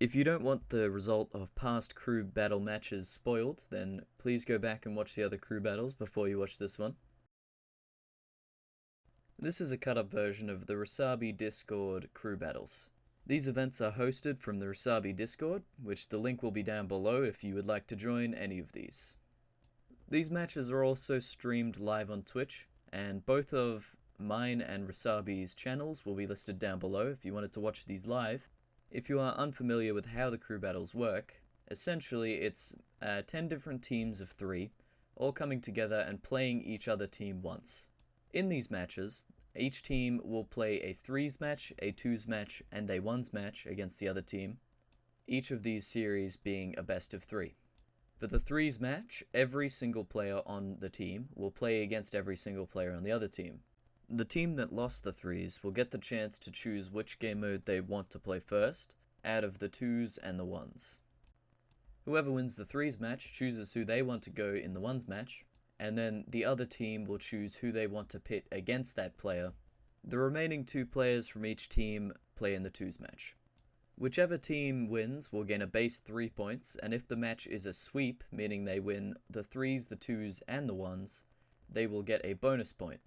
If you don't want the result of past crew battle matches spoiled, then please go back and watch the other crew battles before you watch this one. This is a cut-up version of the Wasabi Discord crew battles. These events are hosted from the Wasabi Discord, which the link will be down below if you would like to join any of these. These matches are also streamed live on Twitch, and both of mine and Wasabi's channels will be listed down below if you wanted to watch these live. If you are unfamiliar with how the crew battles work, essentially it's 10 different teams of 3, all coming together and playing each other team once. In these matches, each team will play a 3s match, a 2s match, and a 1s match against the other team, each of these series being a best of 3. For the 3s match, every single player on the team will play against every single player on the other team. The team that lost the 3s will get the chance to choose which game mode they want to play first, out of the 2s and the 1s. Whoever wins the 3s match chooses who they want to go in the 1s match, and then the other team will choose who they want to pit against that player. The remaining 2 players from each team play in the 2s match. Whichever team wins will gain a base 3 points, and if the match is a sweep, meaning they win the 3s, the 2s, and the 1s, they will get a bonus point.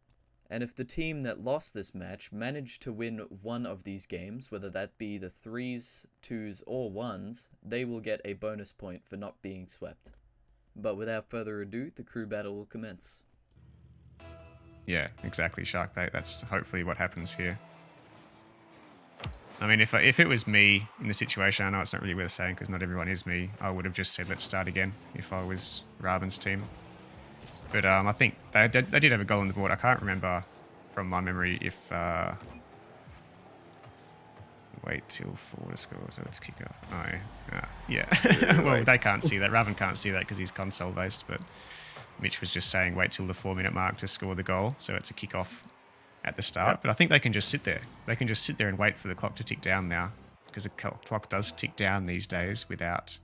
And if the team that lost this match managed to win one of these games, whether that be the 3s, 2s, or 1s, they will get a bonus point for not being swept. But without further ado, the crew battle will commence. Yeah, exactly, Sharkbait. That's hopefully what happens here. I mean, if it was me in the situation, I know it's not really worth saying because not everyone is me, I would have just said let's start again if I was Raven's team. But I think they did have a goal on the board. I can't remember from my memory if... wait till 4 to score, so let's kick off. Oh, yeah. Well, they can't see that. Raven can't see that because he's console-based, but Mitch was just saying wait till the 4-minute mark to score the goal, so it's a kick-off at the start. Yep. But I think they can just sit there. They can just sit there and wait for the clock to tick down now, because the clock does tick down these days without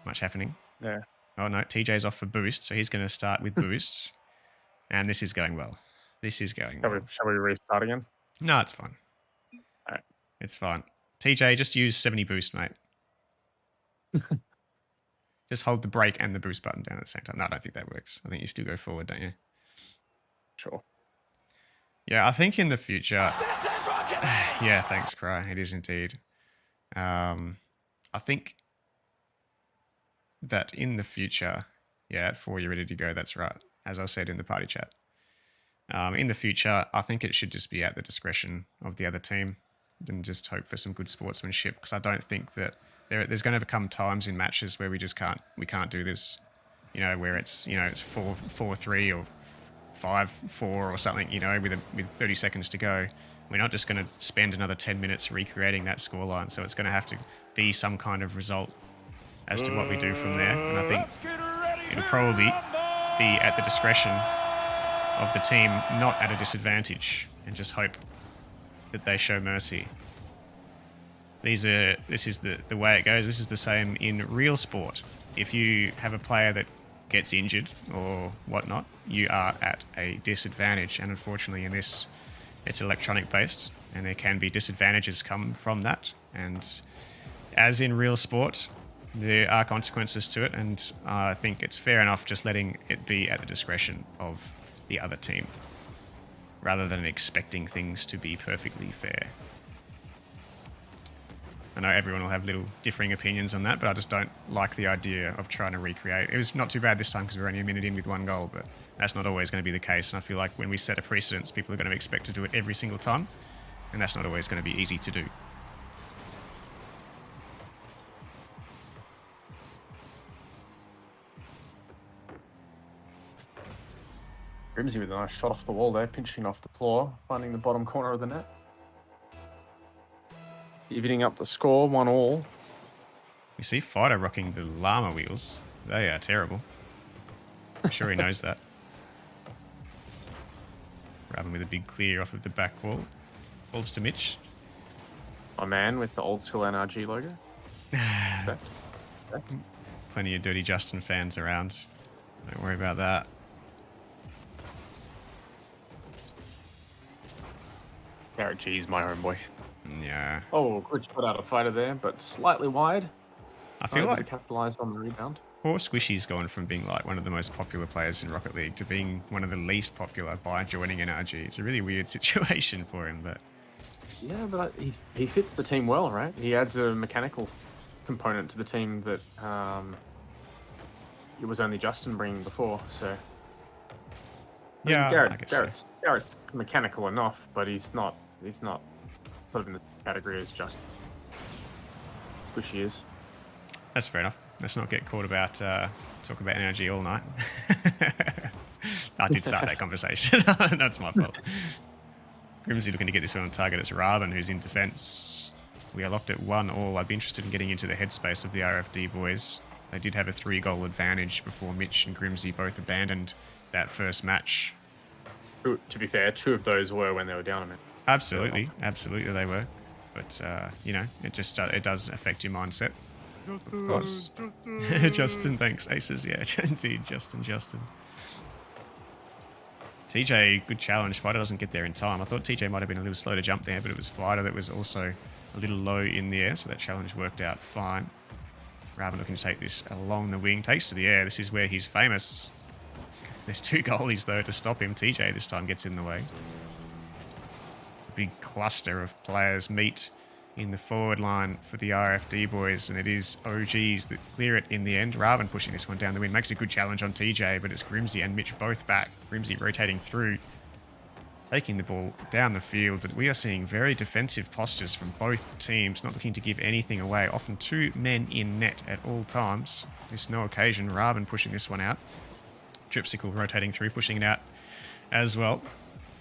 much happening. Yeah. Oh no, TJ's off for boost, so he's going to start with boost. And this is going well. This is going well. Shall we restart again? No, it's fine. All right. It's fine. TJ, just use 70 boost, mate. Just hold the brake and the boost button down at the same time. No, I don't think that works. I think you still go forward, don't you? Sure. Yeah, I think in the future... Yeah, thanks, Cry. It is indeed. I think... that in the future, yeah, at 4 you're ready to go, that's right, as I said in the party chat. In the future, I think it should just be at the discretion of the other team and just hope for some good sportsmanship, because I don't think that there's going to come times in matches where we can't do this, you know, where it's 4-3 or 5-4 or something, you know, with 30 seconds to go. We're not just going to spend another 10 minutes recreating that scoreline, so it's going to have to be some kind of result as to what we do from there. And I think it'll probably be at the discretion of the team, not at a disadvantage, and just hope that they show mercy. This is the way it goes. This is the same in real sport. If you have a player that gets injured or whatnot, you are at a disadvantage. And unfortunately in this, it's electronic based, and there can be disadvantages come from that. And as in real sport, there are consequences to it, and I think it's fair enough just letting it be at the discretion of the other team, rather than expecting things to be perfectly fair. I know everyone will have little differing opinions on that, but I just don't like the idea of trying to recreate. It was not too bad this time because we were only a minute in with 1 goal, but that's not always going to be the case, and I feel like when we set a precedence, people are going to expect to do it every single time, and that's not always going to be easy to do. Grimsy with a nice shot off the wall there, pinching off the floor, finding the bottom corner of the net. Evening up the score, 1-1. You see Fighter rocking the llama wheels. They are terrible. I'm sure he knows that. Raven with a big clear off of the back wall. Falls to Mitch. My man with the old school NRG logo. Plenty of Dirty Justin fans around. Don't worry about that. Garrett G's my homeboy. Yeah. Oh, good shot out of fighter there, but slightly wide. I feel Able to like capitalize on the rebound. poor Squishy's gone from being like one of the most popular players in Rocket League to being one of the least popular by joining NRG. It's a really weird situation for him, but Yeah, but he fits the team well, right? He adds a mechanical component to the team that it was only Justin bringing before. So I mean, yeah, I guess so. Garrett's mechanical enough, but he's not sort of in the category as just Squishy is. That's fair enough. Let's not get caught about talk about energy all night. I did start that conversation. That's my fault. Grimsy looking to get this one on target. It's Raven who's in defense. We are locked at 1-1. I'd be interested in getting into the headspace of the RFD boys. They did have a 3-goal advantage before Mitch and Grimsy both abandoned that first match. To be fair, 2 of those were when they were down a minute. Absolutely, absolutely they were. But you know, it just it does affect your mindset. Of course. Justin, thanks. Aces, yeah, indeed, Justin. TJ, good challenge. Fighter doesn't get there in time. I thought TJ might have been a little slow to jump there, but it was Fighter that was also a little low in the air, so that challenge worked out fine. Raven looking to take this along the wing. Takes to the air. This is where he's famous. There's 2 goalies, though, to stop him. TJ this time gets in the way. A big cluster of players meet in the forward line for the RFD boys, and it is OGs that clear it in the end. Raven pushing this one down the wing. Makes a good challenge on TJ, but it's Grimsy and Mitch both back. Grimsy rotating through, taking the ball down the field, but we are seeing very defensive postures from both teams, not looking to give anything away. Often 2 men in net at all times. There's no occasion. Raven pushing this one out. Dripsicle rotating through, pushing it out as well.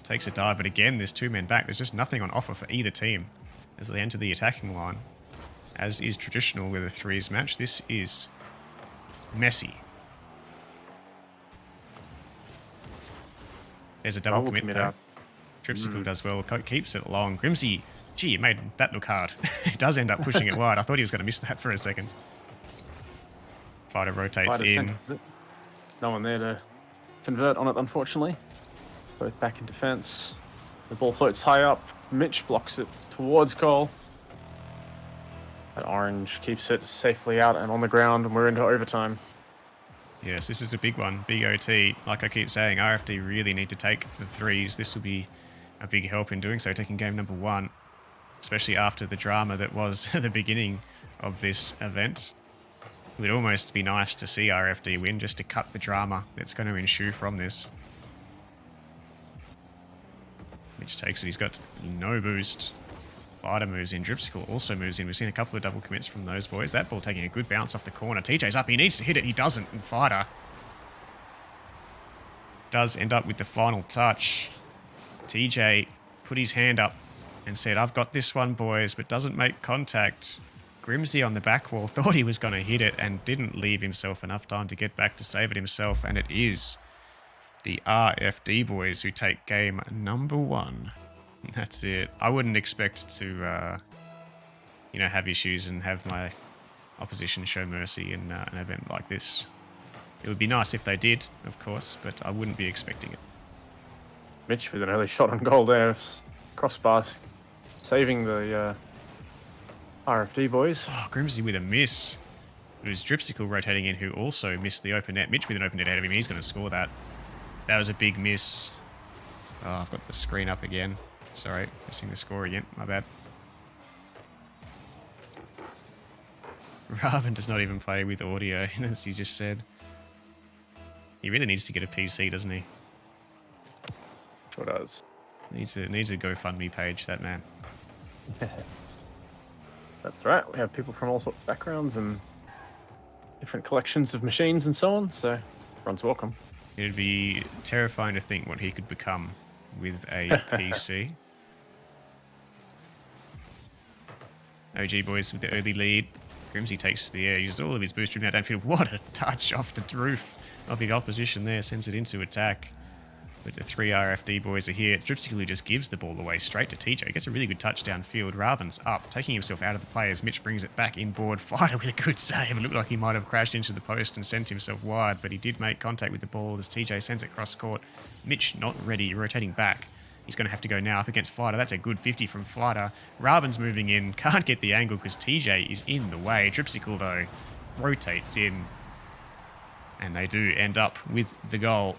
Takes a dive, but again, there's 2 men back. There's just nothing on offer for either team as they enter the attacking line. As is traditional with a 3s match, this is messy. There's a double commit though. Dripsicle does well, keeps it long. Grimsy, gee, you made that look hard. It does end up pushing it wide. I thought he was going to miss that for a second. Fighter rotates in. No one there to convert on it, unfortunately. Both back in defense. The ball floats high up. Mitch blocks it towards goal. That orange keeps it safely out and on the ground, and we're into overtime. Yes, this is a big one. Big OT. Like I keep saying, RFD really need to take the 3s. This will be a big help in doing so, taking game number 1, especially after the drama that was the beginning of this event. It would almost be nice to see RFD win, just to cut the drama that's going to ensue from this. Mitch takes it. He's got no boost. Fighter moves in. Dripsicle also moves in. We've seen a couple of double commits from those boys. That ball taking a good bounce off the corner. TJ's up. He needs to hit it. He doesn't. And Fighter does end up with the final touch. TJ put his hand up and said, "I've got this one, boys," but doesn't make contact. Grimsy on the back wall thought he was going to hit it and didn't leave himself enough time to get back to save it himself. And it is the RFD boys who take game number 1. That's it. I wouldn't expect to, have issues and have my opposition show mercy in an event like this. It would be nice if they did, of course, but I wouldn't be expecting it. Mitch with an early shot on goal there. Crossbar saving the RFD boys. Oh, Grimsy with a miss. It was Dripsicle rotating in who also missed the open net. Mitch with an open net ahead of him. He's going to score that. That was a big miss. Oh, I've got the screen up again. Sorry, missing the score again. My bad. Raven does not even play with audio, as you just said. He really needs to get a PC, doesn't he? Sure does. Needs a GoFundMe page, that man. That's right. We have people from all sorts of backgrounds and different collections of machines and so on, so everyone's welcome. It'd be terrifying to think what he could become with a PC. OG boys with the early lead. Grimsy takes to the air, uses all of his boost driven out downfield. What a touch off the roof of the opposition there. Sends it into attack. But the 3 RFD boys are here. It's Dripsicle who just gives the ball away straight to TJ. Gets a really good touch downfield. Raven's up, taking himself out of the players. Mitch brings it back inboard. Fighter with a good save. It looked like he might have crashed into the post and sent himself wide, but he did make contact with the ball as TJ sends it cross court. Mitch not ready, rotating back. He's going to have to go now up against Fighter. That's a good 50 from Fighter. Raben's moving in. Can't get the angle because TJ is in the way. Dripsicle, though, rotates in. And they do end up with the goal.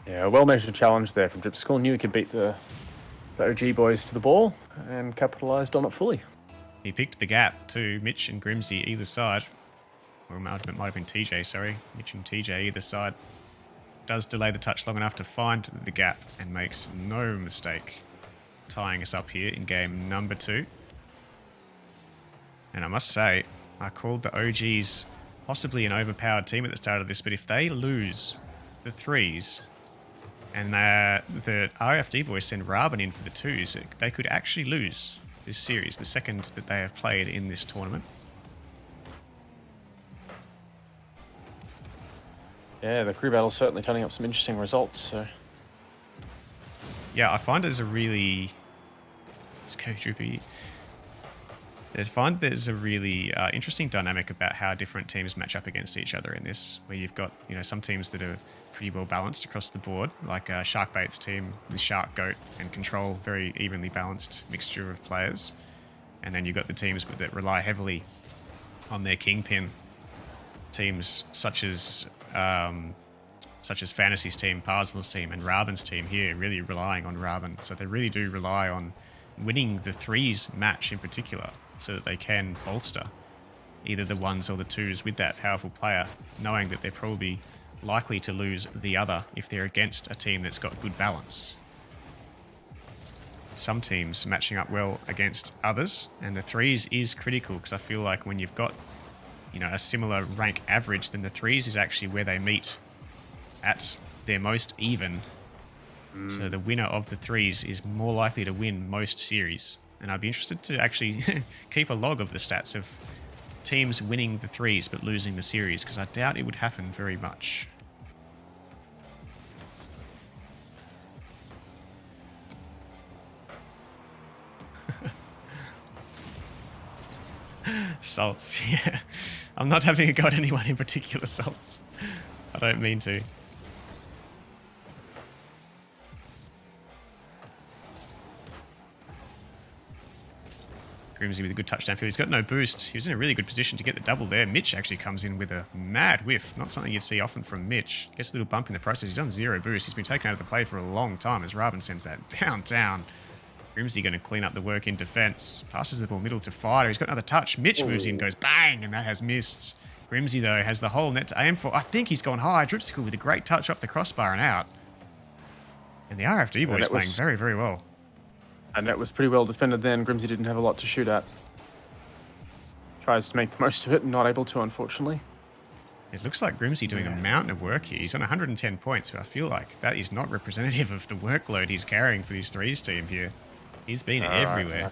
Yeah, a well-measured challenge there from Dripsicle. Knew he could beat the OG boys to the ball and capitalised on it fully. He picked the gap to Mitch and Grimsy either side. Or it might have been TJ, sorry. Mitch and TJ either side. Does delay the touch long enough to find the gap and makes no mistake tying us up here in game number 2. And I must say, I called the OGs possibly an overpowered team at the start of this, but if they lose the 3s and the RFD boys send Raben in for the 2s, they could actually lose this series, the second that they have played in this tournament. Yeah, the crew battle's certainly turning up some interesting results. So, yeah, I find there's a really... Let's go, Droopy. I find there's a really interesting dynamic about how different teams match up against each other in this, where you've got, you know, some teams that are pretty well balanced across the board, like Sharkbait's team with Shark, Goat, and Control, very evenly balanced mixture of players. And then you've got the teams that rely heavily on their kingpin. Teams such as Fantasy's team, Parsmal's team, and Raben's team here, really relying on Raben. So they really do rely on winning the 3s match in particular, so that they can bolster either the 1s or the 2s with that powerful player, knowing that they're probably likely to lose the other if they're against a team that's got good balance. Some teams matching up well against others, and the 3s is critical, because I feel like when you've got, you know, a similar rank average, then the 3s is actually where they meet at their most even. So the winner of the 3s is more likely to win most series. And I'd be interested to actually keep a log of the stats of teams winning the 3s but losing the series, because I doubt it would happen very much. Salts, yeah. I'm not having a go at anyone in particular, Salts. I don't mean to. Grimsy with a good touchdown field. He's got no boost. He was in a really good position to get the double there. Mitch actually comes in with a mad whiff. Not something you'd see often from Mitch. Gets a little bump in the process. He's on 0 boost. He's been taken out of the play for a long time as Raben sends that down. Grimsy going to clean up the work in defense. Passes the ball middle to Fighter. He's got another touch. Mitch moves in, goes bang, and that has missed. Grimsy, though, has the whole net to aim for. I think he's gone high. Dripsicle with a great touch off the crossbar and out. And the RFD boys playing very, very well. And that was pretty well defended then. Grimsy didn't have a lot to shoot at. Tries to make the most of it and not able to, unfortunately. It looks like Grimsy doing a mountain of work here. He's on 110 points, but I feel like that is not representative of the workload he's carrying for his 3s team here. He's been everywhere.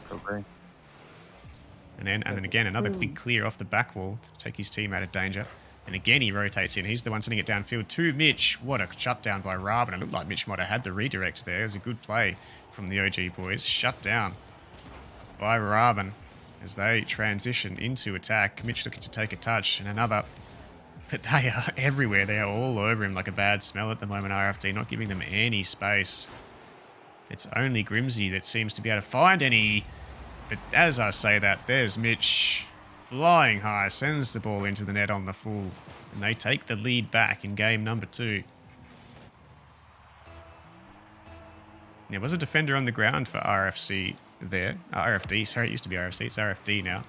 And then again, another big clear off the back wall to take his team out of danger. And again, he rotates in. He's the one sending it downfield to Mitch. What a shutdown by Raben. It looked like Mitch might have had the redirect there. It was a good play from the OG boys. Shut down by Raben as they transition into attack. Mitch looking to take a touch and another. But they are everywhere. They are all over him like a bad smell at the moment, RFD, not giving them any space. It's only Grimsy that seems to be able to find any. But as I say that, there's Mitch flying high, sends the ball into the net on the full. And they take the lead back in game number 2. There was a defender on the ground for RFC there. RFD, sorry, it used to be RFC. It's RFD now.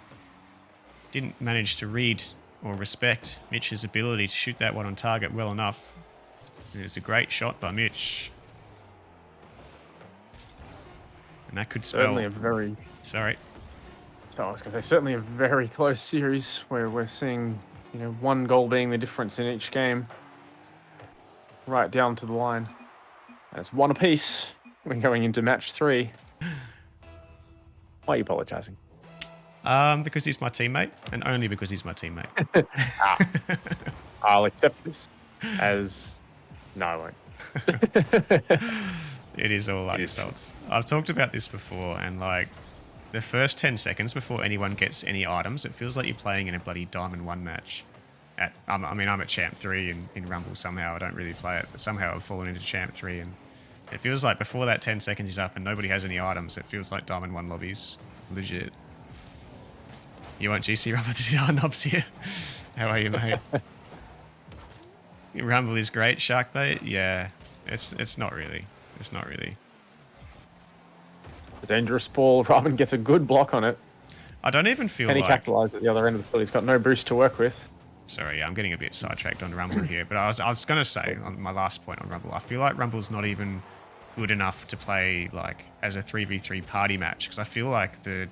Didn't manage to read or respect Mitch's ability to shoot that one on target well enough. And it was a great shot by Mitch. And that could spell... Certainly a very... Sorry. So I was going to say, certainly a very close series where we're seeing, you know, 1 goal being the difference in each game. Right down to the line. And it's 1 apiece when going into match 3. Why are you apologising? Because he's my teammate, and only because he's my teammate. I'll accept this as... No, I won't. It is all like insults. I've talked about this before, and like the first 10 seconds before anyone gets any items, it feels like you're playing in a bloody Diamond 1 match. I'm at Champ 3 in Rumble somehow. I don't really play it, but somehow I've fallen into Champ 3 and It feels like before that 10 seconds is up and nobody has any items, it feels like Diamond 1 lobbies. Legit. You want GC Rumble to do our knobs here? How are you, mate? Rumble is great. Shark bait? Yeah. It's not really. It's not really. The dangerous ball. Robin gets a good block on it. I don't even feel Can he like... capitalize at the other end of the field? He's got no boost to work with. Sorry, I'm getting a bit sidetracked on Rumble here, but I was going to say, on my last point on Rumble, I feel like Rumble's not even good enough to play like as a 3v3 party match, because I feel like the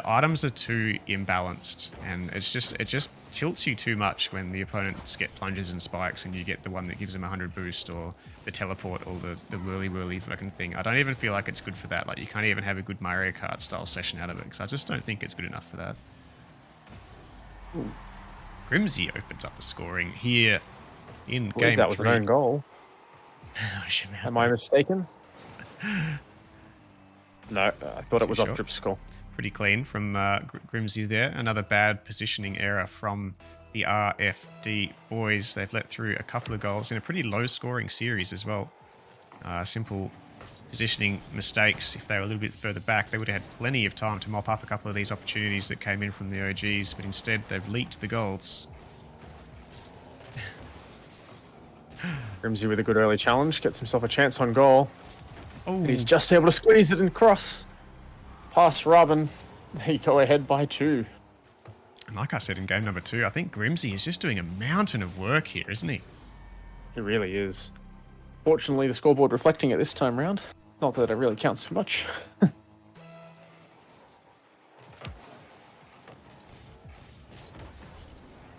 items are too imbalanced, and it just tilts you too much when the opponents get plunges and spikes and you get the one that gives them 100 boost, or the teleport, or the whirly fucking thing. I don't even feel like it's good for that. Like, you can't even have a good Mario Kart style session out of it, because I just don't think it's good enough for that. Ooh. Grimsy opens up the scoring here in I believe game that was 3. an own goal. Am I mistaken? No, I thought it was off Drip's score. Pretty clean from Grimsy there. Another bad positioning error from the RFD boys. They've let through a couple of goals in a pretty low scoring series as well. Simple positioning mistakes. If they were a little bit further back, they would have had plenty of time to mop up a couple of these opportunities that came in from the OGs, but instead they've leaked the goals. Grimsy with a good early challenge, gets himself a chance on goal. Oh, And he's just able to squeeze it and cross. Past Robin. They go ahead by 2. and like I said in game number 2, I think Grimsy is just doing a mountain of work here, isn't he? He really is. Fortunately, the scoreboard reflecting it this time round. Not that it really counts too much.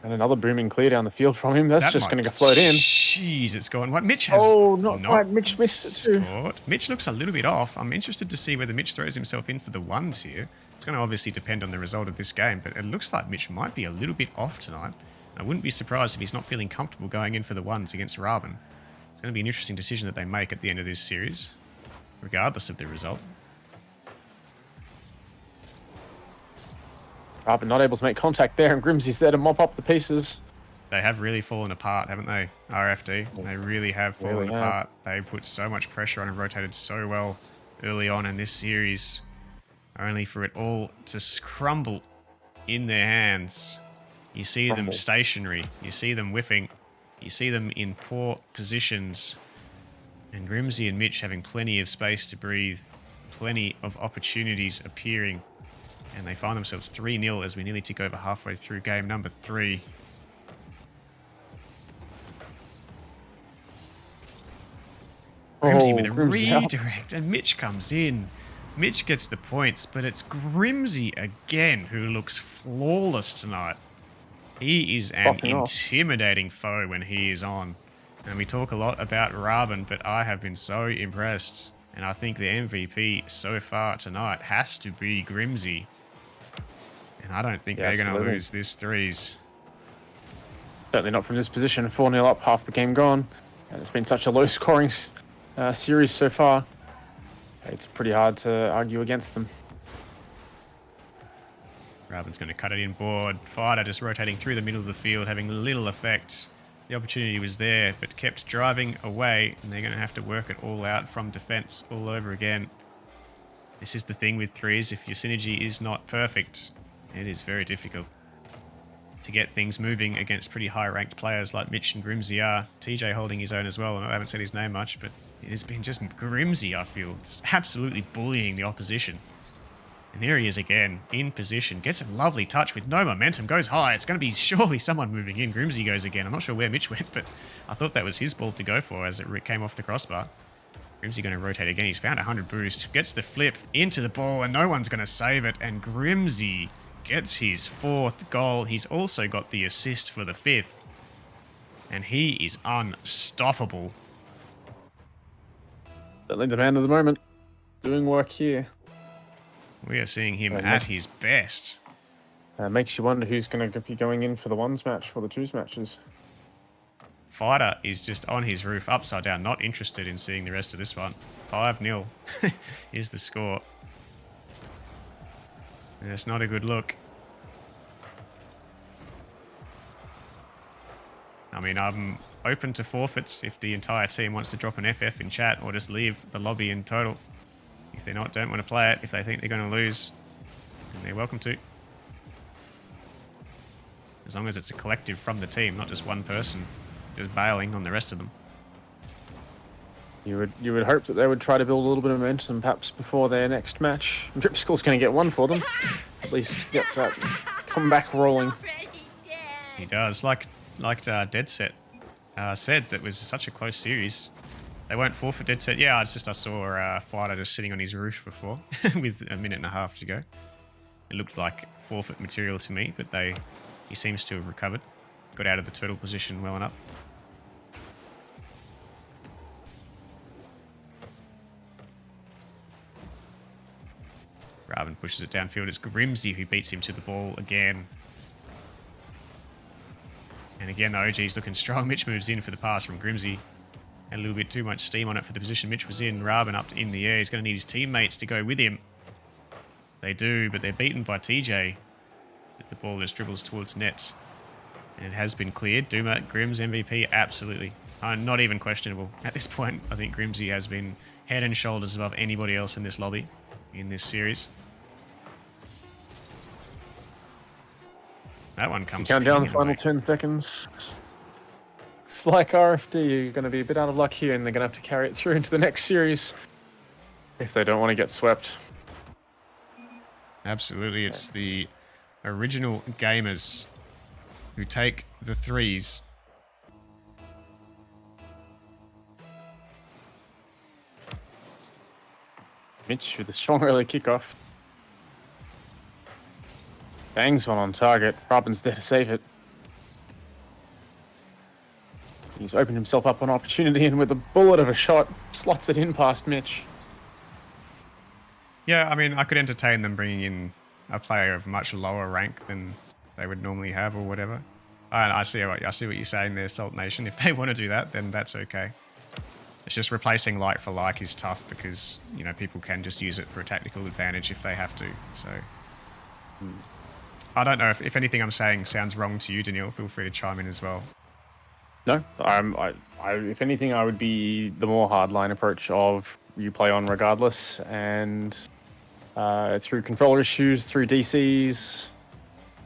And another booming clear down the field from him. That's just going to float in. Jeez, it's going. What? Mitch has. Oh, not quite. Mitch missed it too. Scored. Mitch looks a little bit off. I'm interested to see whether Mitch throws himself in for the ones here. It's going to obviously depend on the result of this game, but it looks like Mitch might be a little bit off tonight. I wouldn't be surprised if he's not feeling comfortable going in for the ones against Raben. It's going to be an interesting decision that they make at the end of this series, regardless of the result. Robin not able to make contact there, and Grimsy's there to mop up the pieces. They have really fallen apart, haven't they, RFD? They really have fallen apart. They put so much pressure on and rotated so well early on in this series, only for it all to crumble in their hands. You see them stationary, you see them whiffing, you see them in poor positions, and Grimsy and Mitch having plenty of space to breathe, plenty of opportunities appearing, and they find themselves 3-0 as we nearly tick over halfway through game number 3. Grimsy with a redirect, and Mitch comes in. Mitch gets the points, but it's Grimsy again who looks flawless tonight. He is an intimidating foe when he is on. And we talk a lot about Raben, but I have been so impressed. And I think the MVP so far tonight has to be Grimsy. And I don't think they're going to lose this threes. Certainly not from this position. 4-0 up, half the game gone. And it's been such a low-scoring series so far. It's pretty hard to argue against them. Raben's going to cut it in board. Fighter just rotating through the middle of the field, having little effect. The opportunity was there, but kept driving away, and they're going to have to work it all out from defense all over again. This is the thing with threes. If your synergy is not perfect, it is very difficult to get things moving against pretty high-ranked players like Mitch and Grimsy are. TJ holding his own as well, and I haven't said his name much, but it has been just Grimsy, I feel, just absolutely bullying the opposition. And there he is again, in position, gets a lovely touch with no momentum, goes high. It's going to be surely someone moving in. Grimsy goes again. I'm not sure where Mitch went, but I thought that was his ball to go for as it came off the crossbar. Grimsy going to rotate again. He's found 100 boost, gets the flip into the ball, and no one's going to save it. And Grimsy gets his 4th goal. He's also got the assist for the 5th. And he is unstoppable. Certainly the man of the moment. Doing work here. We are seeing him at his best. Makes you wonder who's going to be going in for the ones match for the twos matches. Fighter is just on his roof, upside down, not interested in seeing the rest of this one. 5-0 is the score. And it's not a good look. I mean, I'm open to forfeits if the entire team wants to drop an FF in chat or just leave the lobby in total. If they're not, don't want to play it. If they think they're going to lose, then they're welcome to. As long as it's a collective from the team, not just one person just bailing on the rest of them. You would hope that they would try to build a little bit of momentum perhaps before their next match. Dripskull's going to get one for them. At least get that comeback rolling. He does. Like Dead Set said, that was such a close series. They won't forfeit Dead Set. Yeah, I saw Fighter just sitting on his roof before with a minute and a half to go. It looked like forfeit material to me, but he seems to have recovered. Got out of the turtle position well enough. Raven pushes it downfield. It's Grimsy who beats him to the ball again. And again, the OG's looking strong. Mitch moves in for the pass from Grimsy. And a little bit too much steam on it for the position Mitch was in. Raven up in the air. He's going to need his teammates to go with him. They do, but they're beaten by TJ. But the ball just dribbles towards net. And it has been cleared. Duma, Grims, MVP, absolutely. Not even questionable. At this point, I think Grimsy has been head and shoulders above anybody else in this lobby, in this series. That one comes. Count down the final 10 seconds. It's like RFD, you're going to be a bit out of luck here, and they're going to have to carry it through into the next series if they don't want to get swept. Absolutely, it's the original gamers who take the threes. Mitch with a strong early kickoff. Bangs one on target. Robin's there to save it. He's opened himself up an opportunity, and with a bullet of a shot, slots it in past Mitch. Yeah, I mean, I could entertain them bringing in a player of much lower rank than they would normally have or whatever. I see what you're saying there, Salt Nation. If they want to do that, then that's okay. It's just replacing like for like is tough because, you know, people can just use it for a tactical advantage if they have to. So I don't know if anything I'm saying sounds wrong to you, Daniil. Feel free to chime in as well. No, if anything, I would be the more hardline approach of you play on regardless, and through controller issues, through DCs,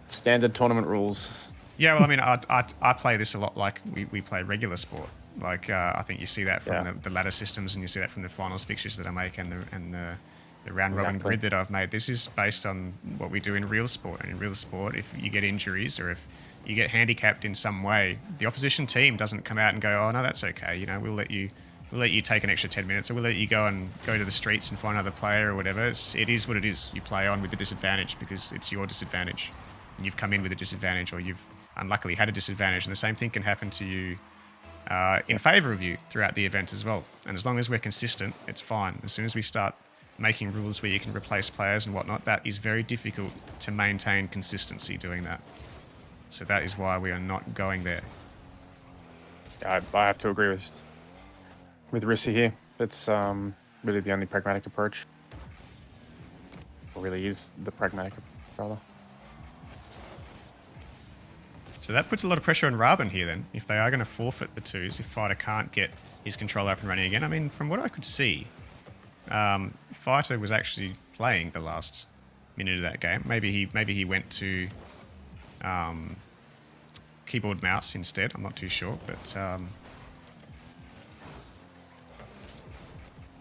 standard tournament rules. Yeah, well, I mean, I play this a lot like we play regular sport. Like, I think you see that from the ladder systems, and you see that from the finals fixtures that I make and the round robin grid that I've made. This is based on what we do in real sport. And in real sport, if you get injuries or if you get handicapped in some way, the opposition team doesn't come out and go, "Oh no, that's okay. You know, we'll let you take an extra 10 minutes, or we'll let you go to the streets and find another player or whatever." It is what it is. You play on with the disadvantage because it's your disadvantage, and you've come in with a disadvantage, or you've unluckily had a disadvantage, and the same thing can happen to you in favour of you throughout the event as well. And as long as we're consistent, it's fine. As soon as we start making rules where you can replace players and whatnot, that is very difficult to maintain consistency doing that. So that is why we are not going there. I have to agree with Rissy here. It's really the only pragmatic approach. Or really is the pragmatic approach, rather. So that puts a lot of pressure on Raben here then, if they are going to forfeit the twos, if Fighter can't get his controller up and running again. I mean, from what I could see, Fighter was actually playing the last minute of that game. Maybe he went to keyboard mouse instead. I'm not too sure, but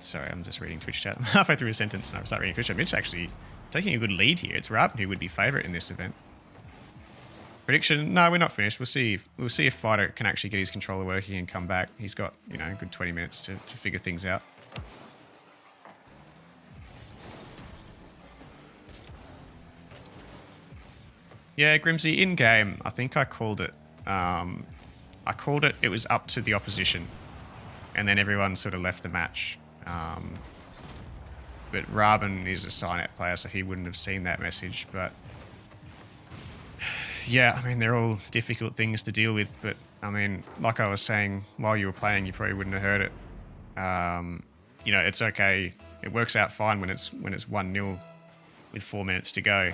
sorry, I'm just reading Twitch chat. I'm halfway through a sentence and I start reading Twitch chat. Mitch actually taking a good lead here. It's Raben who would be favourite in this event. Prediction? No, we're not finished. We'll see if Fighter can actually get his controller working and come back. He's got, you know, a good 20 minutes to figure things out. Yeah, Grimsy, in-game, I think I called it. It was up to the opposition. And then everyone sort of left the match. But Raben is a Signet player, so he wouldn't have seen that message. But yeah, I mean, they're all difficult things to deal with. But, I mean, like I was saying, while you were playing, you probably wouldn't have heard it. You know, it's okay. It works out fine when it's 1-0 with 4 minutes to go.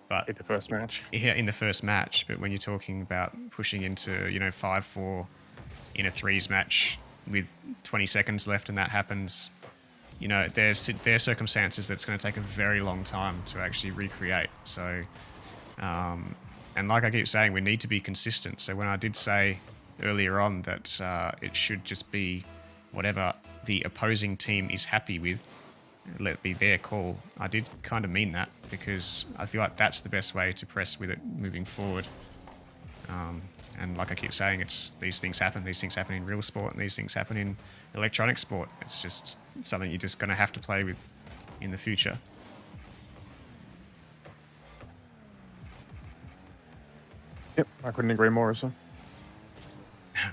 But in the first match. Yeah, in the first match. But when you're talking about pushing into, you know, 5-4 in a threes match with 20 seconds left and that happens, you know, there's circumstances that's going to take a very long time to actually recreate. So, and like I keep saying, we need to be consistent. So when I did say earlier on that it should just be whatever the opposing team is happy with, let it be their call, I did kind of mean that, because I feel like that's the best way to press with it moving forward. And like I keep saying, these things happen in real sport, and these things happen in electronic sport. It's just something you're just going to have to play with in the future. Yep, I couldn't agree more, so.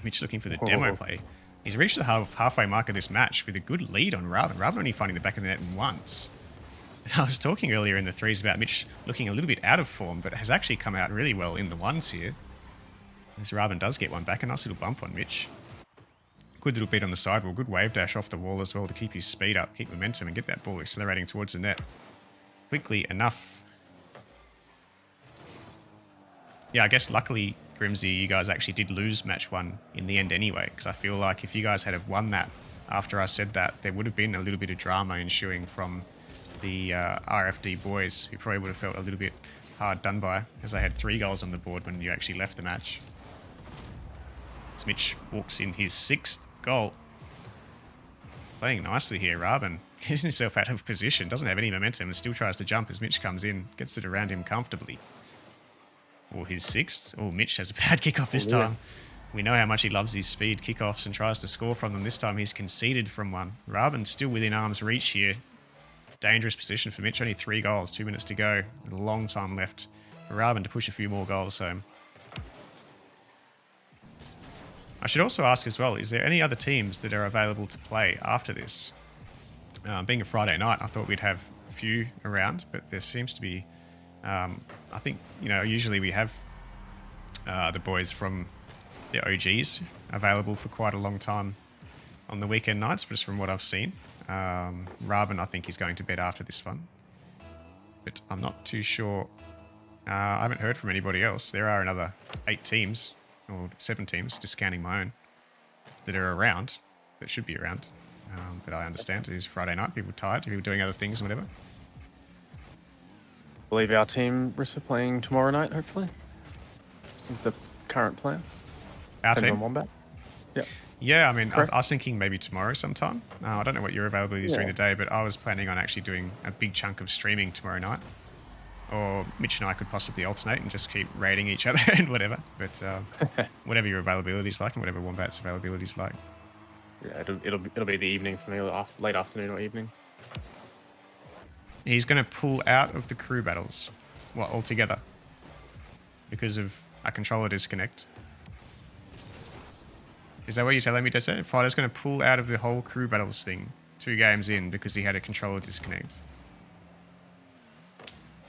Mitch looking for the demo play. He's reached the halfway mark of this match with a good lead on Raven. Raven only finding the back of the net once. And I was talking earlier in the threes about Mitch looking a little bit out of form, but has actually come out really well in the ones here. As Raven does get one back, a nice little bump on Mitch. Good little beat on the sidewall, good wave dash off the wall as well to keep his speed up, keep momentum, and get that ball accelerating towards the net quickly enough. Yeah, I guess luckily, Grimsy, you guys actually did lose match one in the end anyway, because I feel like if you guys had have won that after I said that, there would have been a little bit of drama ensuing from the RFD boys, who probably would have felt a little bit hard done by, as they had 3 goals on the board when you actually left the match. As Mitch walks in his 6th goal. Playing nicely here, Raben gets himself out of position, doesn't have any momentum, and still tries to jump as Mitch comes in, gets it around him comfortably. For his 6th. Oh, Mitch has a bad kickoff this time. We know how much he loves his speed kickoffs and tries to score from them. This time he's conceded from one. Raben still within arm's reach here. Dangerous position for Mitch. Only 3 goals, 2 minutes to go. A long time left for Raben to push a few more goals home. I should also ask as well, is there any other teams that are available to play after this? Being a Friday night, I thought we'd have a few around, but there seems to be... I think, you know, usually we have the boys from the OGs available for quite a long time on the weekend nights, just from what I've seen. Raben, I think, is going to bed after this one. But I'm not too sure. I haven't heard from anybody else. There are another 8 teams, or 7 teams, discounting my own, that are around, that should be around. But I understand it is Friday night, people are tired, people are doing other things and whatever. I believe our team are playing tomorrow night, hopefully. Is the current plan. Our Depends team? on Wombat. Yep. Yeah, I mean, I was thinking maybe tomorrow sometime. I don't know what your availability is during the Yeah. day, but I was planning on actually doing a big chunk of streaming tomorrow night. Or Mitch and I could possibly alternate and just keep raiding each other and whatever. But whatever your availability is like and whatever Wombat's availability is like. Yeah, it'll be the evening for me, late afternoon or evening. He's going to pull out of the crew battles, altogether, because of a controller disconnect. Is that what you're telling me, Desert? Fighter's going to pull out of the whole crew battles thing 2 games in because he had a controller disconnect.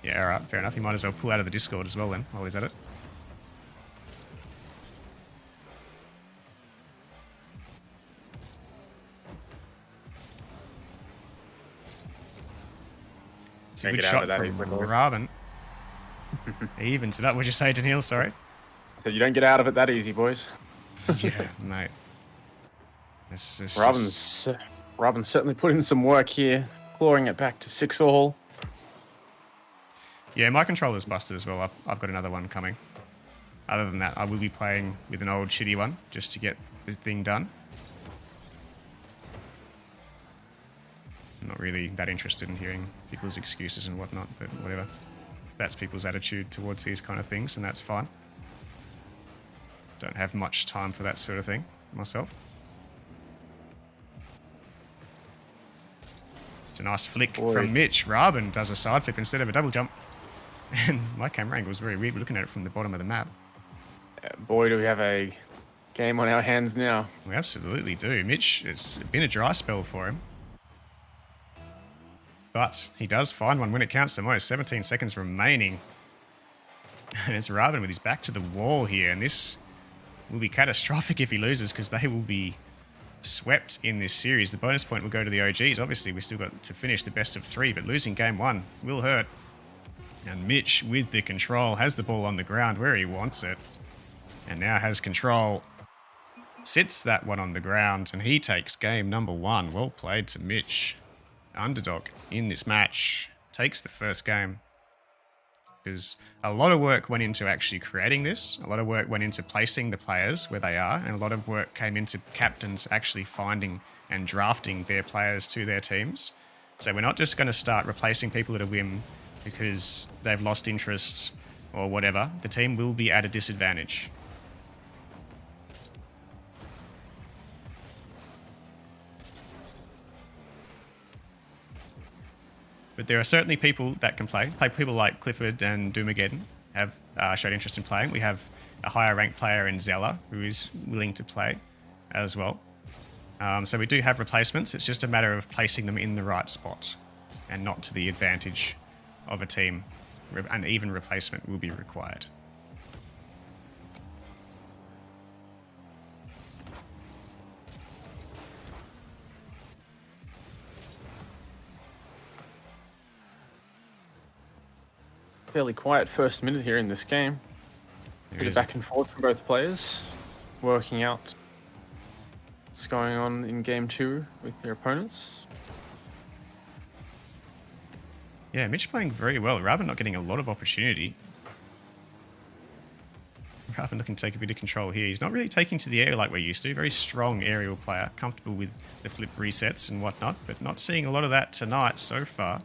Yeah, alright, fair enough. He might as well pull out of the Discord as well then, while he's at it. It's a good shot from Raben. He evens it up. What'd you say, Daniil? Sorry. So you don't get out of it that easy, boys. Yeah, mate. Robin's certainly put in some work here, clawing it back to 6-all. Yeah, my controller's busted as well. I've got another one coming. Other than that, I will be playing with an old shitty one just to get the thing done. I'm not really that interested in hearing people's excuses and whatnot, but whatever. That's people's attitude towards these kind of things, and that's fine. Don't have much time for that sort of thing myself. It's a nice flick from Mitch. Raben does a side flip instead of a double jump. And my camera angle was very weird. We're looking at it from the bottom of the map. Boy, do we have a game on our hands now. We absolutely do. Mitch, it's been a dry spell for him. But he does find one when it counts the most. 17 seconds remaining. And it's Raben with his back to the wall here. And this will be catastrophic if he loses, because they will be swept in this series. The bonus point will go to the OGs. Obviously, we still got to finish the best of 3, but losing game 1 will hurt. And Mitch, with the control, has the ball on the ground where he wants it. And now has control. sits that one on the ground, and he takes game number 1. Well played to Mitch. Underdog in this match takes the first game. Because a lot of work went into actually creating this, a lot of work went into placing the players where they are, and a lot of work came into captains actually finding and drafting their players to their teams. So we're not just going to start replacing people at a whim because they've lost interest or whatever. The team will be at a disadvantage. But there are certainly people that can play. People like Clifford and Doomageddon have showed interest in playing. We have a higher ranked player in Zella who is willing to play as well. So we do have replacements. It's just a matter of placing them in the right spot and not to the advantage of a team. An even replacement will be required. Fairly quiet first minute here in this game. Bit of back and forth from both players, working out what's going on in game 2 with their opponents. Yeah, Mitch playing very well. Raven not getting a lot of opportunity. Raven looking to take a bit of control here. He's not really taking to the air like we're used to. Very strong aerial player, comfortable with the flip resets and whatnot, but not seeing a lot of that tonight so far.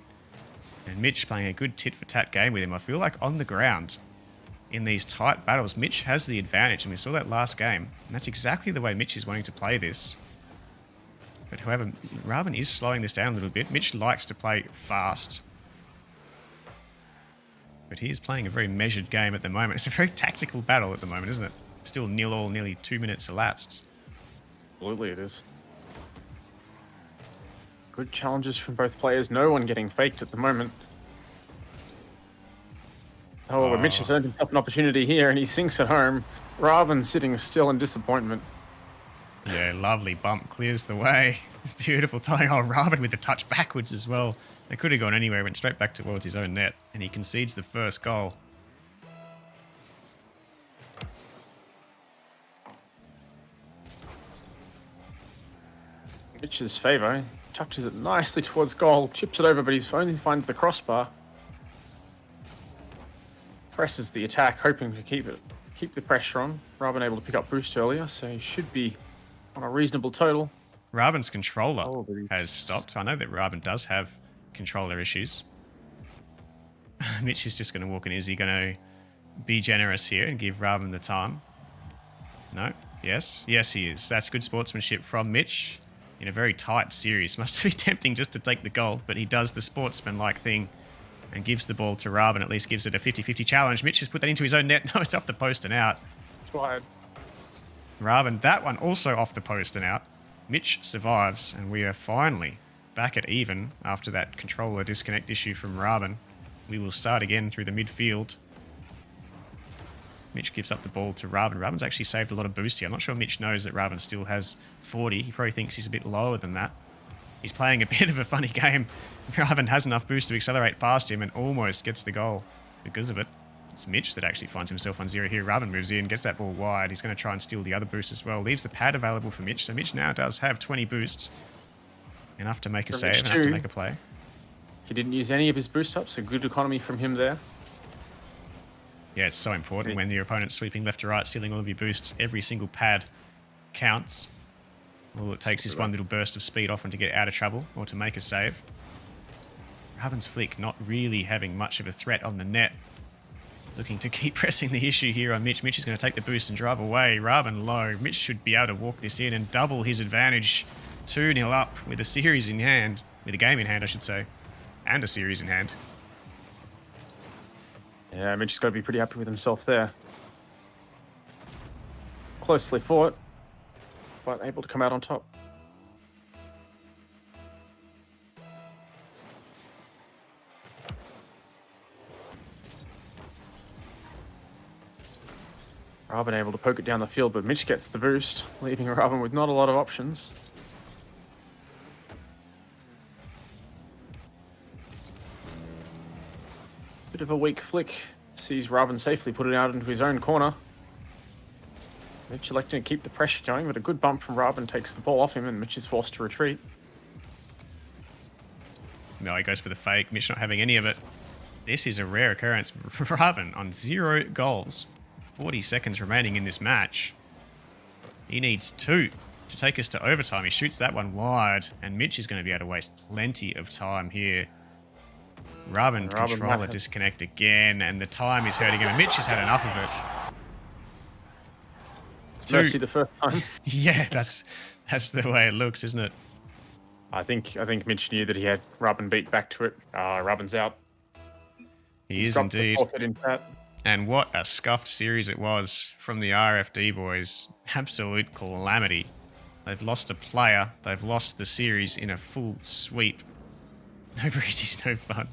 And Mitch playing a good tit-for-tat game with him. I feel like on the ground, in these tight battles, Mitch has the advantage, and we saw that last game. And that's exactly the way Mitch is wanting to play this. But however, Raven is slowing this down a little bit. Mitch likes to play fast. But he is playing a very measured game at the moment. It's a very tactical battle at the moment, isn't it? Still 0-0, nearly 2 minutes elapsed. Absolutely it is. Good challenges from both players. No one getting faked at the moment. However, Mitch has earned himself an opportunity here, and he sinks at home. Raven sitting still in disappointment. Yeah, lovely bump. Clears the way. Beautiful timing. Oh, Raven with the touch backwards as well. They could have gone anywhere. Went straight back towards his own net, and he concedes the first goal. Mitch's favour. Touches it nicely towards goal, chips it over, but he only finds the crossbar. Presses the attack, hoping to keep the pressure on. Raven able to pick up boost earlier, so he should be on a reasonable total. Raven's controller has stopped. I know that Raven does have controller issues. Mitch is just going to walk in. Is he going to be generous here and give Raven the time? No. Yes. Yes, he is. That's good sportsmanship from Mitch. In a very tight series. Must be tempting just to take the goal, but he does the sportsman-like thing and gives the ball to Raven, at least gives it a 50-50 challenge. Mitch has put that into his own net. No, it's off the post and out. It's wide. Raven, that one also off the post and out. Mitch survives, and we are finally back at even after that controller disconnect issue from Raven. We will start again through the midfield. Mitch gives up the ball to Raven. Raven's actually saved a lot of boost here. I'm not sure Mitch knows that Raven still has 40. He probably thinks he's a bit lower than that. He's playing a bit of a funny game. Raven has enough boost to accelerate past him and almost gets the goal because of it. It's Mitch that actually finds himself on 0 here. Raven moves in, gets that ball wide. He's going to try and steal the other boost as well. Leaves the pad available for Mitch. So Mitch now does have 20 boosts. Enough to make a save, enough to make a play. He didn't use any of his boost ups, so good economy from him there. Yeah, it's so important when your opponent's sweeping left to right, stealing all of your boosts. Every single pad counts. All it takes is one little burst of speed often to get out of trouble or to make a save. Raven's flick not really having much of a threat on the net. Looking to keep pressing the issue here on Mitch. Mitch is going to take the boost and drive away. Raven low. Mitch should be able to walk this in and double his advantage. 2-0 up with a series in hand. With a game in hand, I should say. And a series in hand. Yeah, Mitch has got to be pretty happy with himself there. Closely fought, but able to come out on top. Raven able to poke it down the field, but Mitch gets the boost, leaving Raven with not a lot of options. Bit of a weak flick. Sees Raven safely put it out into his own corner. Mitch electing to keep the pressure going, but a good bump from Robin takes the ball off him, and Mitch is forced to retreat. No, he goes for the fake. Mitch not having any of it. This is a rare occurrence. Robin on 0 goals. 40 seconds remaining in this match. He needs 2 to take us to overtime. He shoots that one wide, and Mitch is going to be able to waste plenty of time here. Robin controller disconnect again, and the time is hurting him. And Mitch has had enough of it. Mercy the first time. Yeah, that's the way it looks, isn't it? I think Mitch knew that he had Robin beat back to it. Robin's out. He is indeed. In chat. And what a scuffed series it was from the RFD boys. Absolute calamity. They've lost a player. They've lost the series in a full sweep. No breezy's no fun.